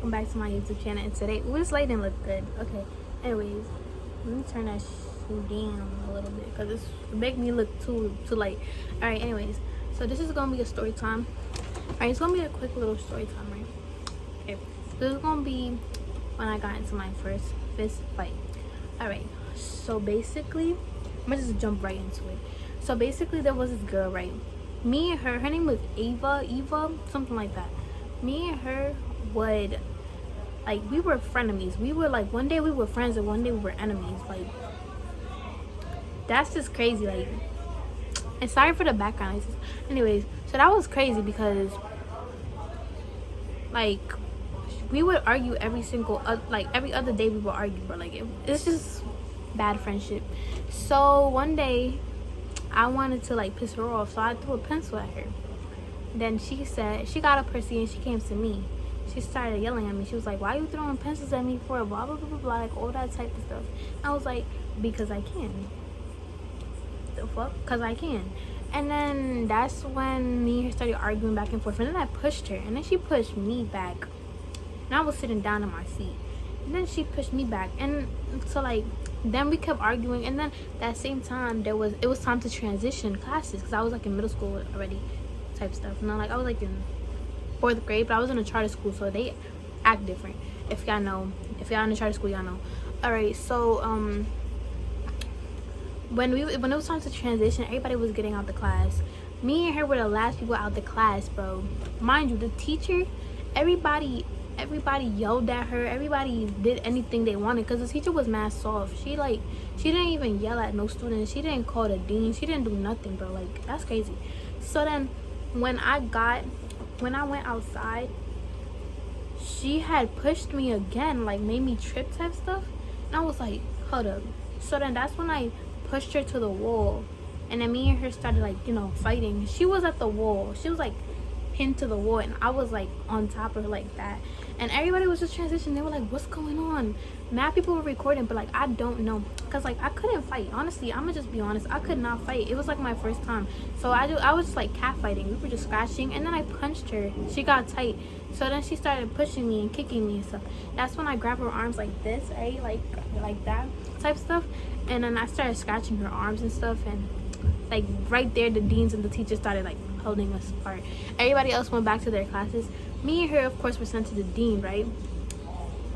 welcome back to my YouTube channel. And today, this lighting look good. Okay, anyways, let me turn that shit down a little bit because it's make me look too light. All right, anyways, so this is gonna be a story time. All right, it's gonna be a quick little story time, right? Okay, so this is gonna be when I got into my first fist fight. All right, so basically, I'm gonna just jump right into it. So basically, there was this girl, right? Me and her name was Eva, something like that. Me and her would, like, we were frenemies. We were like, one day we were friends and one day we were enemies. Like, that's just crazy. Like, and sorry for the background. Anyways, so that was crazy because, like, we would argue every other day we would argue, but like, it's just bad friendship. So one day, I wanted to like piss her off, so I threw a pencil at her. Then she said, she got up her seat and she came to me. She started yelling at me. She was like, why are you throwing pencils at me for? Blah, blah, blah, blah, blah, like all that type of stuff. I was like, because I can. The fuck? Because I can. And then that's when me and her started arguing back and forth. And then I pushed her. And then she pushed me back. And I was sitting down in my seat. And then she pushed me back. And so like, then we kept arguing. And then that same time, it was time to transition classes. Because I was like in middle school already type stuff. And then like, I was like in 4th grade, but I was in a charter school, so they act different. If y'all know, if y'all in a charter school, y'all know. All right, so when it was time to transition, everybody was getting out the class. Me and her were the last people out the class, bro. Mind you, the teacher, everybody yelled at her. Everybody did anything they wanted because the teacher was mad soft. She didn't even yell at no students. She didn't call the dean. She didn't do nothing, bro. Like, that's crazy. So then when I went outside, she had pushed me again, like made me trip type stuff. And I was like, hold up. So then that's when I pushed her to the wall. And then me and her started like, you know, fighting. She was at the wall. She was like pinned to the wall. And I was like on top of her like that. And everybody was just transitioning. They were like, what's going on? Mad people were recording, but like, I don't know. Because like, I couldn't fight. Honestly, I'm going to just be honest. I could not fight. It was like my first time. So I was just like cat fighting. We were just scratching. And then I punched her. She got tight. So then she started pushing me and kicking me and stuff. That's when I grabbed her arms like this, right? Like that type stuff. And then I started scratching her arms and stuff. And like right there, the deans and the teachers started like holding us apart. Everybody else went back to their classes. Me and her, of course, were sent to the dean, right?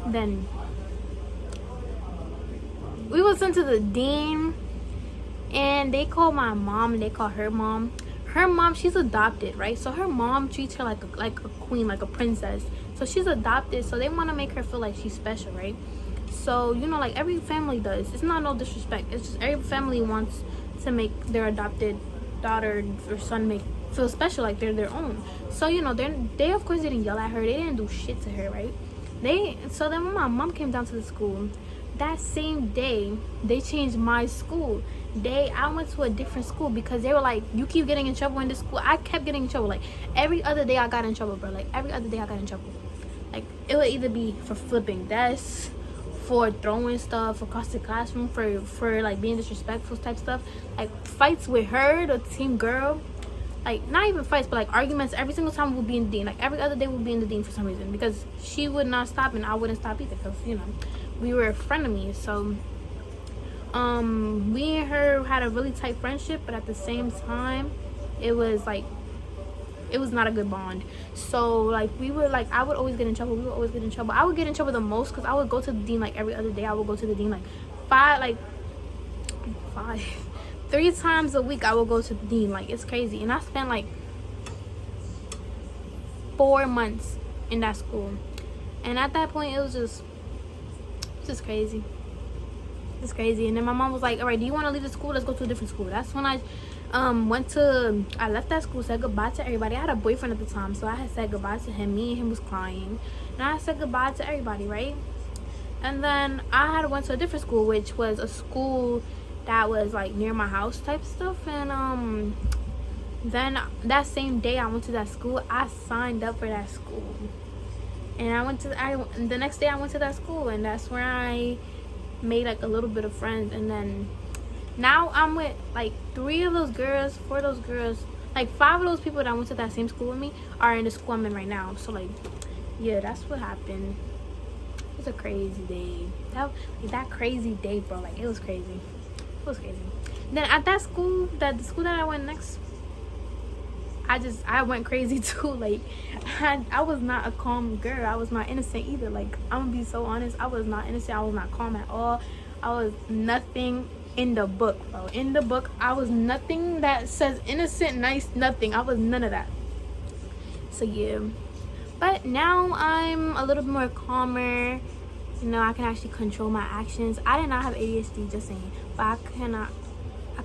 Then we were sent to the dean, and they called my mom and they called her mom. Her mom, she's adopted, right? So her mom treats her like a queen, like a princess. So she's adopted, so they want to make her feel like she's special, right? So, you know, like every family does. It's not no disrespect. It's just every family wants to make their adopted daughter or son feel special, like they're their own. So, you know, they of course didn't yell at her. They didn't do shit to her, right? So then when my mom came down to the school, that same day they changed my school. I went to a different school because they were like, you keep getting in trouble in this school. I kept getting in trouble. Like every other day I got in trouble, bro. Like every other day I got in trouble. Like it would either be for flipping desks, for throwing stuff across the classroom, for like being disrespectful type stuff. Like fights with her, the team girl. Like not even fights, but like arguments. Every single time we'll be in the dean. Like every other day we'll be in the dean for some reason, because she would not stop and I wouldn't stop either, because you know we were frenemies. So we and her had a really tight friendship, but at the same time it was not a good bond. So like we were like, I would always get in trouble. We would always get in trouble. I would get in trouble the most because I would go to the dean like every other day. I would go to the dean like five 3 times a week. I would go to the dean. Like it's crazy. And I spent like 4 months in that school. And at that point it was just crazy. It's crazy. And then my mom was like, all right, do you want to leave the school? Let's go to a different school. That's when I left that school, said goodbye to everybody. I had a boyfriend at the time, so I had said goodbye to him. Me and him was crying. And I said goodbye to everybody, right? And then I had went to a different school, which was a school that was like near my house type stuff. And then that same day I went to that school, I signed up for that school. And the next day I went to that school, and that's where I made like a little bit of friends. And then now I'm with like 3 of those girls, 4 of those girls, like 5 of those people that went to that same school with me are in the school I'm in right now. So like yeah, that's what happened. It was a crazy day. That crazy day, bro. Like, it was crazy. It was crazy. Then at that school, the school that I went next, I went crazy too. Like, I was not a calm girl. I was not innocent either. Like, I'm gonna be so honest. I was not innocent. I was not calm at all. I was nothing in the book, bro. In the book, I was nothing that says innocent, nice, nothing. I was none of that. So yeah. But now I'm a little bit more calmer. You know, I can actually control my actions. I did not have ADHD, just saying, but I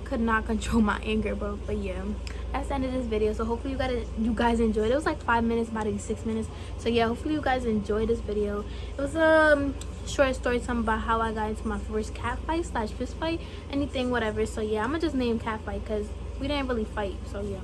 could not control my anger, bro. But yeah, that's the end of this video. So hopefully you guys enjoyed. It was like 5 minutes, about 6 minutes. So yeah, hopefully you guys enjoyed this video. It was a short story time about how I got into my first cat fight / fist fight, anything, whatever. So yeah, I'm gonna just name cat fight because we didn't really fight. So yeah.